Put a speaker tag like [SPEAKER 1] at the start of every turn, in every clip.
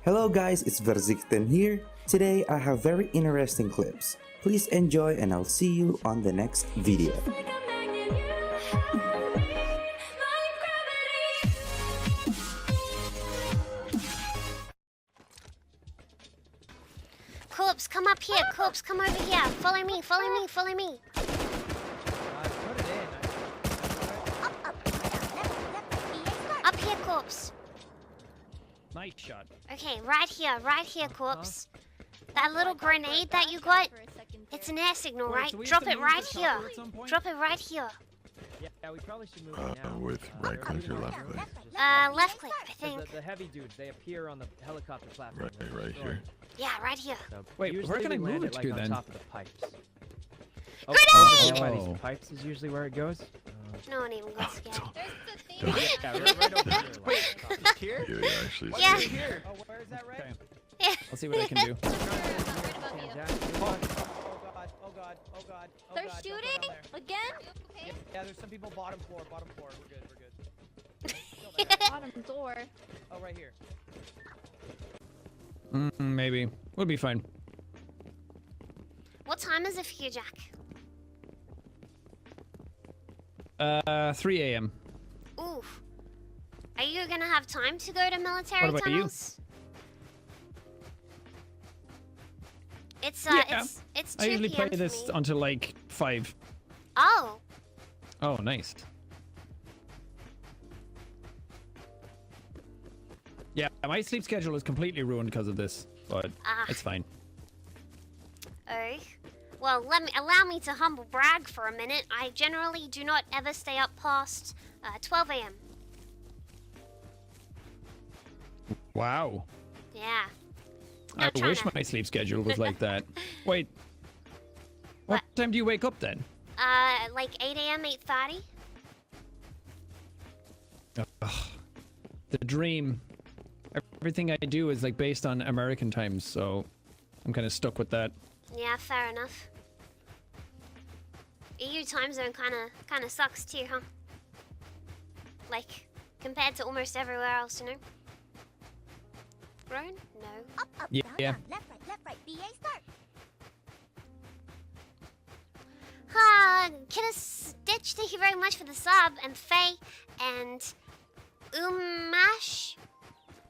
[SPEAKER 1] Hello guys, it's Verzikten here. Today I have very interesting clips. Please enjoy and I'll see you on the next video.
[SPEAKER 2] Corpse, come up here. Corpse, come over here. Follow me, follow me, follow me.
[SPEAKER 3] Put it in.
[SPEAKER 2] Up here, Corpse.
[SPEAKER 4] Nice shot.
[SPEAKER 2] Okay, right here, Corpse. That little grenade that you got, it's an air signal, right?
[SPEAKER 4] So
[SPEAKER 2] Drop it right here. Drop it right here.
[SPEAKER 4] Yeah, we probably should move it now.
[SPEAKER 5] With right click or left click?
[SPEAKER 2] Left click, I think.
[SPEAKER 4] The heavy dudes, they appear on the helicopter platform.
[SPEAKER 5] Right here.
[SPEAKER 2] Yeah, right here.
[SPEAKER 4] So
[SPEAKER 6] Wait, where can I move it to
[SPEAKER 4] on
[SPEAKER 6] then?
[SPEAKER 4] top of the pipes.
[SPEAKER 2] Grenade!
[SPEAKER 4] Over by these pipes is usually where it goes.
[SPEAKER 2] No one even got scared.
[SPEAKER 4] Yeah, right over here. Wait, just here?
[SPEAKER 5] Yeah, actually.
[SPEAKER 2] Yeah.
[SPEAKER 4] Here. Oh, where is that, right?
[SPEAKER 6] Okay.
[SPEAKER 2] Yeah.
[SPEAKER 6] I'll see what I can do.
[SPEAKER 4] Oh god.
[SPEAKER 7] They're
[SPEAKER 4] God,
[SPEAKER 7] shooting again?
[SPEAKER 3] Yeah, there's some people bottom floor. We're good.
[SPEAKER 7] Bottom door.
[SPEAKER 3] Oh, right here.
[SPEAKER 6] Maybe. We'll be fine.
[SPEAKER 2] What time is it for you, Jack?
[SPEAKER 6] 3 a.m.
[SPEAKER 2] Ooh. Are you gonna have time to go to military
[SPEAKER 6] What about you?
[SPEAKER 2] tunnels? It's
[SPEAKER 6] Yeah.
[SPEAKER 2] it's 2
[SPEAKER 6] I usually play
[SPEAKER 2] p.m.
[SPEAKER 6] this
[SPEAKER 2] for me.
[SPEAKER 6] until like 5.
[SPEAKER 2] Oh.
[SPEAKER 6] Oh, nice. Yeah, my sleep schedule is completely ruined because of this, but it's fine.
[SPEAKER 2] Oh. Well, allow me to humble brag for a minute. I generally do not ever stay up past 12 a.m.
[SPEAKER 6] Wow.
[SPEAKER 2] Yeah.
[SPEAKER 6] I
[SPEAKER 2] Not
[SPEAKER 6] wish
[SPEAKER 2] tryna-
[SPEAKER 6] my sleep schedule was like that. Wait. What time do you wake up then?
[SPEAKER 2] Like 8 a.m., 8:30.
[SPEAKER 6] Ugh. The dream. Everything I do is like based on American times, so I'm kind of stuck with that.
[SPEAKER 2] Yeah, fair enough. EU time zone kind of sucks too, huh? Like compared to almost everywhere else, you know. Grown? No.
[SPEAKER 6] Yeah.
[SPEAKER 7] Left, right, BA start.
[SPEAKER 2] Kidda Stitch, thank you very much for the sub, and Faye, and Umash.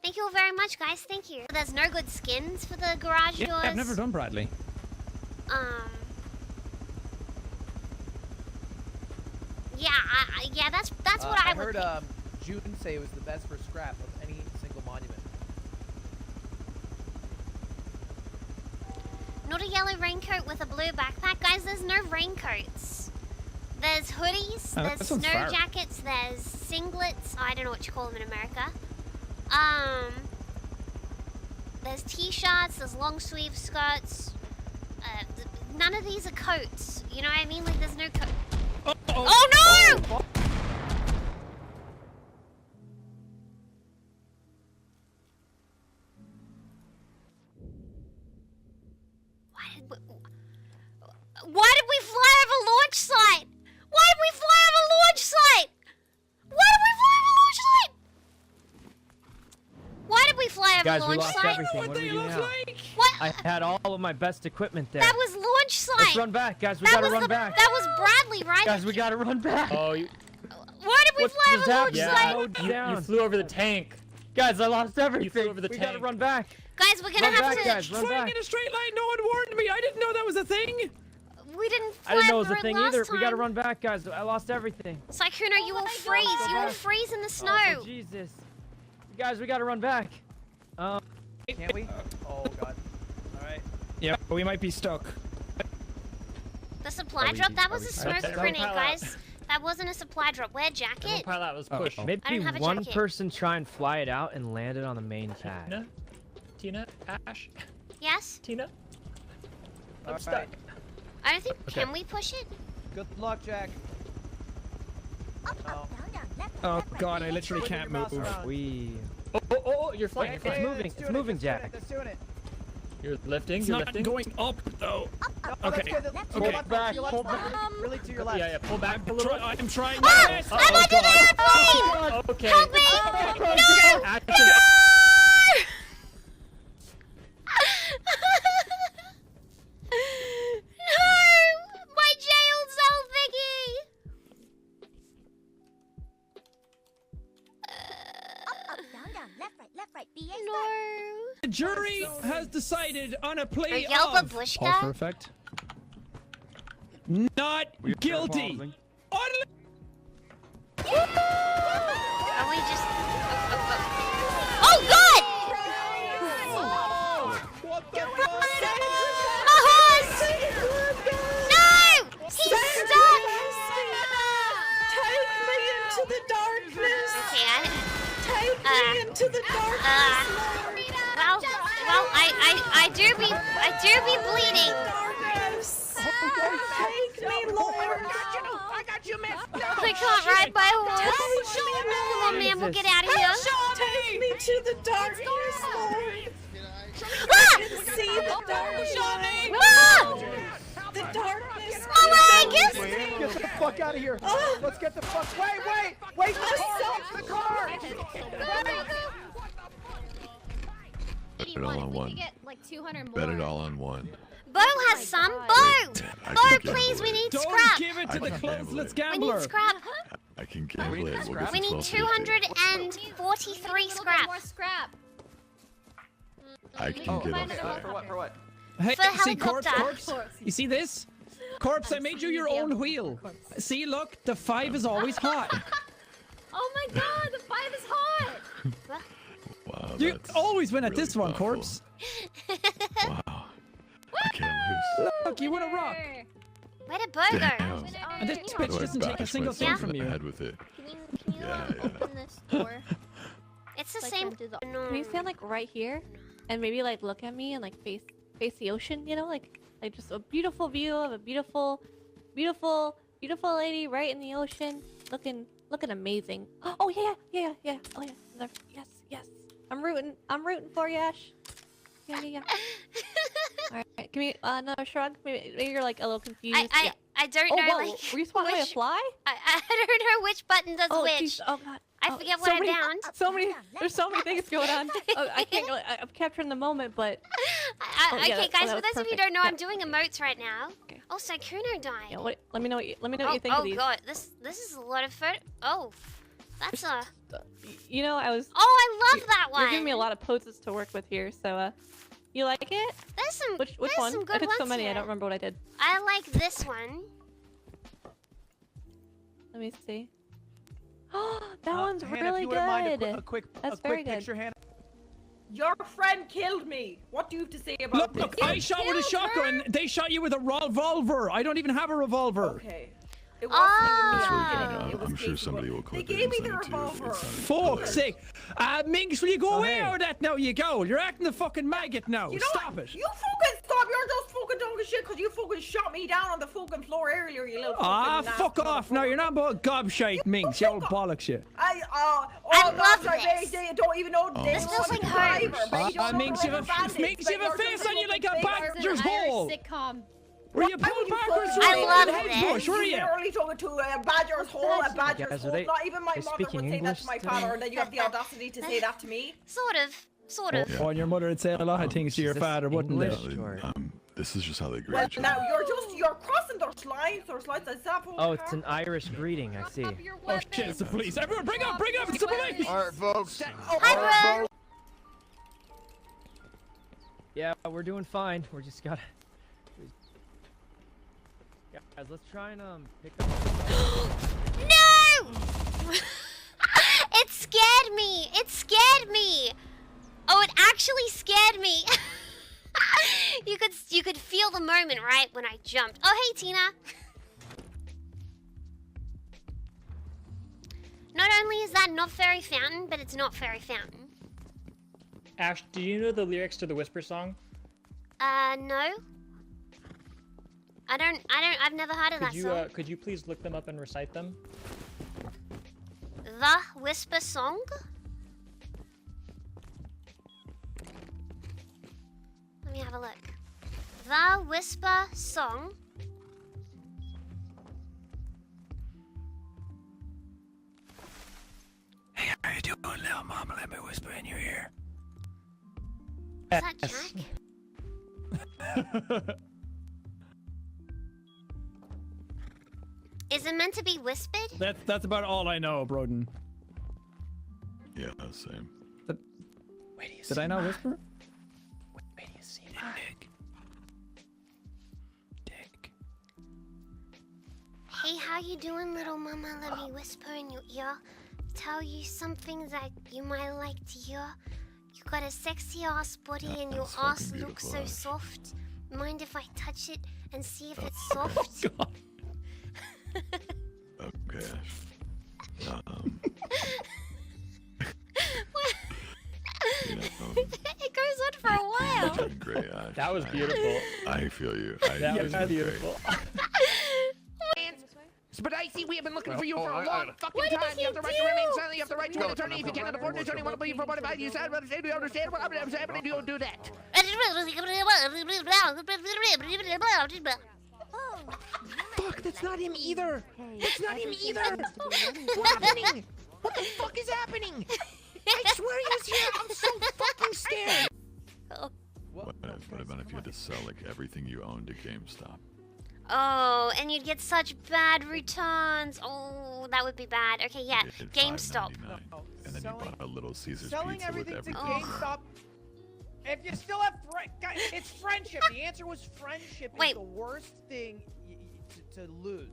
[SPEAKER 2] Thank you all very much, guys. Thank you. There's no good skins for the garage
[SPEAKER 6] Yeah,
[SPEAKER 2] doors.
[SPEAKER 6] I've never done Bradley.
[SPEAKER 2] Yeah, yeah, that's what I would.
[SPEAKER 3] heard June say it was the best for scrap of any single monument.
[SPEAKER 2] Not a yellow raincoat with a blue backpack. Guys, there's no raincoats. There's hoodies,
[SPEAKER 6] that
[SPEAKER 2] there's
[SPEAKER 6] sounds
[SPEAKER 2] snow
[SPEAKER 6] fair.
[SPEAKER 2] jackets, there's singlets. I don't know what you call them in America. There's t-shirts, there's long sleeve skirts. None of these are coats. You know what I mean? Like, there's no coat. Oh no! Why did we fly over launch site? Why did we fly over launch site? Why did we fly over launch site? Why did we fly over
[SPEAKER 4] Guys, we
[SPEAKER 2] launch
[SPEAKER 4] lost
[SPEAKER 2] site?
[SPEAKER 4] everything. What do we do now?
[SPEAKER 2] What?
[SPEAKER 4] I had all of my best equipment there.
[SPEAKER 2] That was launch site.
[SPEAKER 4] Let's run back, guys. We
[SPEAKER 2] That
[SPEAKER 4] gotta
[SPEAKER 2] was
[SPEAKER 4] run back.
[SPEAKER 2] That was Bradley, right?
[SPEAKER 4] Guys, we gotta run back.
[SPEAKER 8] Oh, you,
[SPEAKER 2] Why did we
[SPEAKER 4] What
[SPEAKER 2] fly
[SPEAKER 4] just
[SPEAKER 2] over launch
[SPEAKER 4] happened?
[SPEAKER 2] site?
[SPEAKER 8] you flew over the tank.
[SPEAKER 4] Guys, I lost everything.
[SPEAKER 8] You flew over the
[SPEAKER 4] we
[SPEAKER 8] tank.
[SPEAKER 4] gotta run back.
[SPEAKER 2] Guys, we're gonna
[SPEAKER 4] Run
[SPEAKER 2] have
[SPEAKER 4] back,
[SPEAKER 2] to.
[SPEAKER 4] guys. Run
[SPEAKER 6] Flying
[SPEAKER 4] back.
[SPEAKER 6] in a straight line, no one warned me. I didn't know that was a thing.
[SPEAKER 2] We didn't fly
[SPEAKER 4] I didn't know it was
[SPEAKER 2] through
[SPEAKER 4] a thing
[SPEAKER 2] last
[SPEAKER 4] either.
[SPEAKER 2] time.
[SPEAKER 4] We gotta run back, guys. I lost everything.
[SPEAKER 2] Sykuno, you will freeze. You will freeze in the snow.
[SPEAKER 4] Oh, Jesus. Guys, we gotta run back.
[SPEAKER 3] Can't we? Oh god. Alright.
[SPEAKER 6] Yeah, we might be stuck.
[SPEAKER 2] The supply drop. That was a smoke
[SPEAKER 8] stuck?
[SPEAKER 2] grenade,
[SPEAKER 8] Everyone pile out.
[SPEAKER 2] guys. That wasn't a supply drop. Wear jacket.
[SPEAKER 8] Pile that was push.
[SPEAKER 4] Maybe
[SPEAKER 2] I don't have a
[SPEAKER 4] one
[SPEAKER 2] jacket.
[SPEAKER 4] person try and fly it out and land it on the main pad.
[SPEAKER 8] Tina? Ash?
[SPEAKER 2] Yes.
[SPEAKER 8] Tina? I'm
[SPEAKER 3] Alright.
[SPEAKER 8] stuck.
[SPEAKER 2] I don't think. Can we push it?
[SPEAKER 3] Good luck, Jack. Oh.
[SPEAKER 6] Oh god, I literally can't move.
[SPEAKER 4] We.
[SPEAKER 8] Oh, you're flying. You're flying.
[SPEAKER 4] moving. It's moving, Jack.
[SPEAKER 3] That's doing it.
[SPEAKER 8] You're lifting.
[SPEAKER 6] It's
[SPEAKER 8] You're
[SPEAKER 6] not
[SPEAKER 8] lifting.
[SPEAKER 6] going up though.
[SPEAKER 3] No,
[SPEAKER 6] Okay.
[SPEAKER 3] that's good.
[SPEAKER 6] Okay.
[SPEAKER 3] Pull back.
[SPEAKER 8] Pull back.
[SPEAKER 3] Really to your left.
[SPEAKER 8] Yeah, pull back a little.
[SPEAKER 6] I'm trying.
[SPEAKER 2] Ah!
[SPEAKER 6] my best.
[SPEAKER 2] I'm under the airplane!
[SPEAKER 8] Oh, okay.
[SPEAKER 2] Help me! No!
[SPEAKER 8] Ash,
[SPEAKER 2] No!
[SPEAKER 8] Ash,
[SPEAKER 2] no.
[SPEAKER 6] The jury has decided on a plea
[SPEAKER 2] Are y'all
[SPEAKER 6] of...
[SPEAKER 2] babushka?
[SPEAKER 6] Pause for effect. Not guilty.
[SPEAKER 2] Are we just... Oh, God!
[SPEAKER 6] What the fuck?
[SPEAKER 2] My horse! No! He's stuck!
[SPEAKER 5] Take me into the darkness.
[SPEAKER 2] Okay,
[SPEAKER 5] Take me into the darkness.
[SPEAKER 2] well, I do be bleeding.
[SPEAKER 5] Darkness. Take me, Lord.
[SPEAKER 3] I got you, miss.
[SPEAKER 2] I can't ride my horse. Come on, man, we'll get out of here.
[SPEAKER 5] Take me to the darkness, Lord.
[SPEAKER 2] Ah!
[SPEAKER 5] See the darkness.
[SPEAKER 2] Ah!
[SPEAKER 5] The darkness.
[SPEAKER 2] My leg!
[SPEAKER 3] Get the fuck out of here. Let's get the fuck. Wait, the car.
[SPEAKER 9] Bet it all on one.
[SPEAKER 7] You get like 200 more.
[SPEAKER 9] Bet it all on one.
[SPEAKER 2] Bo has some. Bo!
[SPEAKER 9] I
[SPEAKER 2] Bo,
[SPEAKER 9] can
[SPEAKER 2] please, we
[SPEAKER 9] gamble
[SPEAKER 2] need
[SPEAKER 6] Don't
[SPEAKER 2] scrap.
[SPEAKER 6] give it to
[SPEAKER 9] I
[SPEAKER 6] the
[SPEAKER 9] can
[SPEAKER 6] closeless
[SPEAKER 9] gamble
[SPEAKER 2] We need
[SPEAKER 6] gambler.
[SPEAKER 2] scrap.
[SPEAKER 9] I can gamble it. We'll get
[SPEAKER 2] We
[SPEAKER 9] some
[SPEAKER 2] need
[SPEAKER 9] 1250.
[SPEAKER 2] 243 scrap.
[SPEAKER 7] More scrap.
[SPEAKER 9] I can get us there.
[SPEAKER 3] For what?
[SPEAKER 6] Hey,
[SPEAKER 2] For
[SPEAKER 6] see, corpse,
[SPEAKER 2] helicopter.
[SPEAKER 6] corpse. You see this? Corpse, I made you your own wheel. See, look, the 5 is always hot.
[SPEAKER 7] Oh my god, the 5 is hot!
[SPEAKER 9] Wow,
[SPEAKER 6] You
[SPEAKER 9] that's
[SPEAKER 6] always win at
[SPEAKER 9] really
[SPEAKER 6] this one,
[SPEAKER 9] thoughtful.
[SPEAKER 6] corpse.
[SPEAKER 9] Wow. I can't lose.
[SPEAKER 6] Look, you win a rock.
[SPEAKER 2] Where did Bo go?
[SPEAKER 9] Damn.
[SPEAKER 6] And this bitch
[SPEAKER 9] Do I
[SPEAKER 6] doesn't take a
[SPEAKER 9] bash
[SPEAKER 6] single thing
[SPEAKER 9] myself
[SPEAKER 6] from
[SPEAKER 9] in the
[SPEAKER 6] you.
[SPEAKER 9] head with it?
[SPEAKER 7] Can you
[SPEAKER 9] Yeah, yeah.
[SPEAKER 7] open this door?
[SPEAKER 2] It's the
[SPEAKER 7] Like,
[SPEAKER 2] same.
[SPEAKER 7] do the-
[SPEAKER 2] No.
[SPEAKER 10] Can you stand like right here and maybe like look at me and like face the ocean, you know, like just a beautiful view of a beautiful lady right in the ocean, looking amazing. Oh yeah. Oh yeah. Yes. I'm rooting for you, Ash. Yeah. All right. Can we another shrug? Maybe you're like a little confused. Yeah.
[SPEAKER 2] I don't
[SPEAKER 10] Oh
[SPEAKER 2] know.
[SPEAKER 10] whoa!
[SPEAKER 2] Like,
[SPEAKER 10] Were you supposed to
[SPEAKER 2] which-
[SPEAKER 10] fly?
[SPEAKER 2] I don't know which button does
[SPEAKER 10] Oh
[SPEAKER 2] which.
[SPEAKER 10] jeez. Oh god.
[SPEAKER 2] I
[SPEAKER 10] Oh,
[SPEAKER 2] forget
[SPEAKER 10] so
[SPEAKER 2] what I
[SPEAKER 10] many-
[SPEAKER 2] bound.
[SPEAKER 10] So many. There's so many things going on. Oh, I can't. I'm capturing the moment, but Oh, yeah,
[SPEAKER 2] Okay,
[SPEAKER 10] that-
[SPEAKER 2] guys,
[SPEAKER 10] that
[SPEAKER 2] for
[SPEAKER 10] was
[SPEAKER 2] those of you who
[SPEAKER 10] perfect.
[SPEAKER 2] don't know,
[SPEAKER 10] Yeah.
[SPEAKER 2] I'm doing emotes right now.
[SPEAKER 10] Okay.
[SPEAKER 2] Also, Kuno died.
[SPEAKER 10] yeah. Let me know what you think of
[SPEAKER 2] Oh
[SPEAKER 10] these.
[SPEAKER 2] god, this is a lot of photo. Oh, that's a.
[SPEAKER 10] You know, I was.
[SPEAKER 2] Oh, I love that one.
[SPEAKER 10] You're giving me a lot of poses to work with here, so you like it?
[SPEAKER 2] There's some.
[SPEAKER 10] Which
[SPEAKER 2] there's
[SPEAKER 10] one?
[SPEAKER 2] Some
[SPEAKER 10] I
[SPEAKER 2] good
[SPEAKER 10] took so
[SPEAKER 2] ones
[SPEAKER 10] many,
[SPEAKER 2] here.
[SPEAKER 10] I don't remember what I did.
[SPEAKER 2] I like this one.
[SPEAKER 10] Let me see. Oh, that one's
[SPEAKER 3] Hannah,
[SPEAKER 10] really
[SPEAKER 3] if you wouldn't mind
[SPEAKER 10] good.
[SPEAKER 3] a quick
[SPEAKER 10] That's very good.
[SPEAKER 3] picture, Hannah.
[SPEAKER 5] Your friend killed me. What do you have to say about
[SPEAKER 6] Look, I shot with a shotgun. They shot you with a revolver. I don't even have a revolver.
[SPEAKER 5] Okay. It wasn't even me.
[SPEAKER 9] That's
[SPEAKER 2] Ah.
[SPEAKER 9] really
[SPEAKER 5] I'm
[SPEAKER 9] good.
[SPEAKER 5] kidding. It was
[SPEAKER 9] I'm sure
[SPEAKER 5] Casey,
[SPEAKER 9] somebody
[SPEAKER 5] but
[SPEAKER 9] will
[SPEAKER 5] They
[SPEAKER 9] clip it
[SPEAKER 5] gave
[SPEAKER 9] and
[SPEAKER 5] me
[SPEAKER 9] send
[SPEAKER 5] the
[SPEAKER 9] it to you.
[SPEAKER 5] revolver.
[SPEAKER 6] Fuck's sake. Minx, will you go away
[SPEAKER 3] hey.
[SPEAKER 6] out of that now, you go? You're acting the fucking maggot now.
[SPEAKER 5] You know
[SPEAKER 6] Stop
[SPEAKER 5] what?
[SPEAKER 6] it.
[SPEAKER 5] You fucking stop! You're just fucking talking shit because you fucking shot me down on the fucking floor earlier, you little
[SPEAKER 6] Ah,
[SPEAKER 5] fucking
[SPEAKER 6] fuck
[SPEAKER 5] nasty
[SPEAKER 6] off. Now,
[SPEAKER 5] motherfucker.
[SPEAKER 6] you're not about gobshite, Minx. You old bollocks, you.
[SPEAKER 5] I
[SPEAKER 2] love
[SPEAKER 5] gosh,
[SPEAKER 2] this.
[SPEAKER 5] they don't even know they
[SPEAKER 2] This
[SPEAKER 5] don't
[SPEAKER 2] feels
[SPEAKER 5] know
[SPEAKER 2] like
[SPEAKER 5] the
[SPEAKER 2] home.
[SPEAKER 5] driver, but you don't know
[SPEAKER 6] Minx,
[SPEAKER 5] the
[SPEAKER 6] you have
[SPEAKER 5] rubber
[SPEAKER 6] a,
[SPEAKER 5] bandits,
[SPEAKER 6] Minx,
[SPEAKER 5] but
[SPEAKER 6] you have a
[SPEAKER 5] you're
[SPEAKER 6] face
[SPEAKER 5] just
[SPEAKER 6] on you like a
[SPEAKER 5] fucking big-
[SPEAKER 6] badger's
[SPEAKER 7] Irish
[SPEAKER 6] hole.
[SPEAKER 7] sitcom.
[SPEAKER 6] Were you
[SPEAKER 5] Why
[SPEAKER 6] pulling
[SPEAKER 5] would you
[SPEAKER 6] backwards
[SPEAKER 5] fucking
[SPEAKER 6] through
[SPEAKER 2] I
[SPEAKER 6] a
[SPEAKER 2] love
[SPEAKER 6] hedge
[SPEAKER 2] this.
[SPEAKER 6] bush, were you?
[SPEAKER 5] literally talking to a badger's hole, a badger's
[SPEAKER 4] Guys, are
[SPEAKER 5] hole.
[SPEAKER 4] they-
[SPEAKER 5] Not even my
[SPEAKER 4] they
[SPEAKER 5] mother
[SPEAKER 4] speaking
[SPEAKER 5] would say that
[SPEAKER 4] English
[SPEAKER 5] to my
[SPEAKER 4] today?
[SPEAKER 5] father, and then you have the audacity to say that to me.
[SPEAKER 2] Sort of.
[SPEAKER 6] Oh, and your mother would say a lot of things to your
[SPEAKER 4] Is this
[SPEAKER 6] father, wouldn't
[SPEAKER 4] English?
[SPEAKER 6] they?
[SPEAKER 4] Sure.
[SPEAKER 9] This is just how they greet
[SPEAKER 5] Well,
[SPEAKER 9] each other.
[SPEAKER 5] now you're crossing their lines. There's lines that stop.
[SPEAKER 4] Oh, it's an Irish greeting, I see.
[SPEAKER 6] Oh, shit, it's the police. Everyone, bring up, it's the police.
[SPEAKER 9] All right, folks.
[SPEAKER 2] Hi, bro.
[SPEAKER 4] Yeah, we're doing fine. We're just gotta. Guys, let's try and pick up.
[SPEAKER 2] No! It scared me. It scared me. Oh, it actually scared me. You could feel the moment, right, when I jumped. Oh, hey, Tina. Not only is that not Fairy Fountain, but it's not Fairy Fountain.
[SPEAKER 8] Ash, do you know the lyrics to the Whisper song?
[SPEAKER 2] No. I've never heard of that song.
[SPEAKER 8] Could you please look them up and recite them?
[SPEAKER 2] The Whisper Song? Let me have a look. The Whisper Song.
[SPEAKER 6] Hey, how you doing, little mama? Let me whisper in your ear.
[SPEAKER 2] Is that Jack? Is it meant to be whispered?
[SPEAKER 6] That's about all I know, Broden.
[SPEAKER 9] Yeah, same.
[SPEAKER 6] Did I not whisper?
[SPEAKER 1] Wait, you see me? Dick.
[SPEAKER 2] Hey, how you doing, little mama? Let me whisper in your ear. Tell you something that you might like to hear. You got a sexy ass body and your
[SPEAKER 9] That's
[SPEAKER 2] ass
[SPEAKER 9] fucking
[SPEAKER 2] looks so
[SPEAKER 9] beautiful, Ash.
[SPEAKER 2] soft. Mind if I touch it and see if it's soft?
[SPEAKER 9] Okay, Ash. You know,
[SPEAKER 2] It goes on for a
[SPEAKER 9] you're
[SPEAKER 2] while.
[SPEAKER 9] doing great, Ash.
[SPEAKER 8] That was beautiful.
[SPEAKER 9] I feel you.
[SPEAKER 8] That was
[SPEAKER 9] you're doing
[SPEAKER 8] beautiful.
[SPEAKER 3] Spadicy, we have been looking for you for
[SPEAKER 4] oh,
[SPEAKER 3] a long fucking
[SPEAKER 7] What did
[SPEAKER 3] time.
[SPEAKER 7] he
[SPEAKER 3] You have the right to remain
[SPEAKER 7] do?
[SPEAKER 3] silent. You have the right to an attorney. If you can't afford an attorney, want to be for bonafide, you said, do you understand what I'm saying? But you don't do that. Fuck, that's not him either. That's not him either. What's happening? What the fuck is happening? I swear he was here. I'm so fucking scared.
[SPEAKER 9] What about if you had to sell like everything you owned to GameStop?
[SPEAKER 2] Oh, and you'd get such bad returns. Oh, that would be bad. Okay, yeah,
[SPEAKER 9] You did
[SPEAKER 2] GameStop.
[SPEAKER 9] $5.99, and then you bought a Little Caesar's
[SPEAKER 3] Selling
[SPEAKER 9] pizza with
[SPEAKER 3] everything to
[SPEAKER 9] everything.
[SPEAKER 3] GameStop. If you still have guys, it's friendship. The answer was friendship.
[SPEAKER 2] Wait.
[SPEAKER 3] Is the worst thing to lose.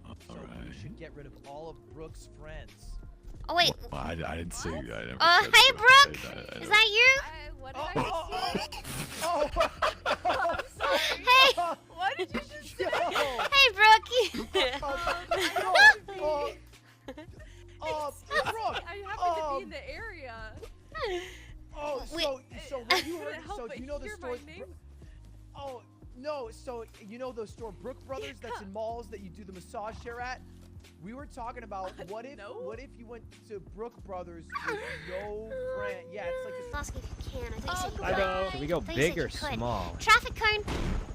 [SPEAKER 9] All
[SPEAKER 3] So
[SPEAKER 9] right.
[SPEAKER 3] we should get rid of all of Brooke's friends.
[SPEAKER 2] Oh, wait.
[SPEAKER 9] Well, I didn't say. I never
[SPEAKER 2] Oh,
[SPEAKER 9] said
[SPEAKER 2] hey,
[SPEAKER 9] so.
[SPEAKER 2] Brooke.
[SPEAKER 9] I
[SPEAKER 2] Is that you?
[SPEAKER 7] What
[SPEAKER 3] Oh,
[SPEAKER 7] did I say?
[SPEAKER 3] oh,
[SPEAKER 2] Hey.
[SPEAKER 7] What did you just say?
[SPEAKER 2] Hey, Brooke.
[SPEAKER 3] Brooke.
[SPEAKER 7] I happened to be in the area.
[SPEAKER 3] Oh,
[SPEAKER 2] Wait.
[SPEAKER 3] so what you heard?
[SPEAKER 7] Couldn't help
[SPEAKER 3] So
[SPEAKER 7] but
[SPEAKER 3] you know the
[SPEAKER 7] hear
[SPEAKER 3] store?
[SPEAKER 7] my name.
[SPEAKER 3] Oh no, so you know the store Brook Brothers that's in malls that you do the massage chair at? We were talking about what if you went to Brook Brothers with no friend? Yeah, it's like this.
[SPEAKER 2] Ask if you can. I think you said you
[SPEAKER 8] I
[SPEAKER 2] could.
[SPEAKER 8] know.
[SPEAKER 4] Should we go
[SPEAKER 2] I thought you
[SPEAKER 4] big
[SPEAKER 2] said
[SPEAKER 4] or
[SPEAKER 2] you could.
[SPEAKER 4] small?
[SPEAKER 2] Traffic cone.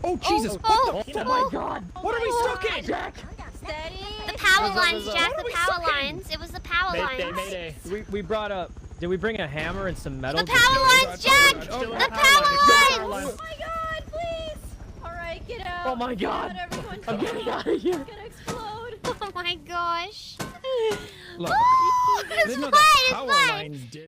[SPEAKER 6] Oh Jesus!
[SPEAKER 2] Oh,
[SPEAKER 6] What the
[SPEAKER 2] oh,
[SPEAKER 6] fuck?
[SPEAKER 2] oh.
[SPEAKER 6] God! What are we stuck in?
[SPEAKER 7] Steady.
[SPEAKER 2] The power lines,
[SPEAKER 8] What's up?
[SPEAKER 2] Jack.
[SPEAKER 6] What are
[SPEAKER 2] The
[SPEAKER 6] we
[SPEAKER 2] power
[SPEAKER 6] stuck in?
[SPEAKER 2] lines. It was the power
[SPEAKER 8] Mayday,
[SPEAKER 2] lines.
[SPEAKER 8] mayday.
[SPEAKER 4] We brought up. Did we bring a hammer and some metal?
[SPEAKER 2] The power lines, Jack.
[SPEAKER 6] Oh,
[SPEAKER 2] The
[SPEAKER 6] God.
[SPEAKER 2] power
[SPEAKER 8] Power
[SPEAKER 2] lines.
[SPEAKER 8] line.
[SPEAKER 7] Oh my god, please! Alright, get out.
[SPEAKER 4] Oh my God.
[SPEAKER 7] Get out, everyone.
[SPEAKER 4] I'm getting out of here.
[SPEAKER 7] It's gonna explode.
[SPEAKER 2] Oh my gosh.
[SPEAKER 6] Look,
[SPEAKER 2] Oh,
[SPEAKER 6] I
[SPEAKER 2] it's
[SPEAKER 6] didn't know
[SPEAKER 2] fine.
[SPEAKER 6] that
[SPEAKER 2] It's
[SPEAKER 6] power
[SPEAKER 2] fine.
[SPEAKER 6] lines did.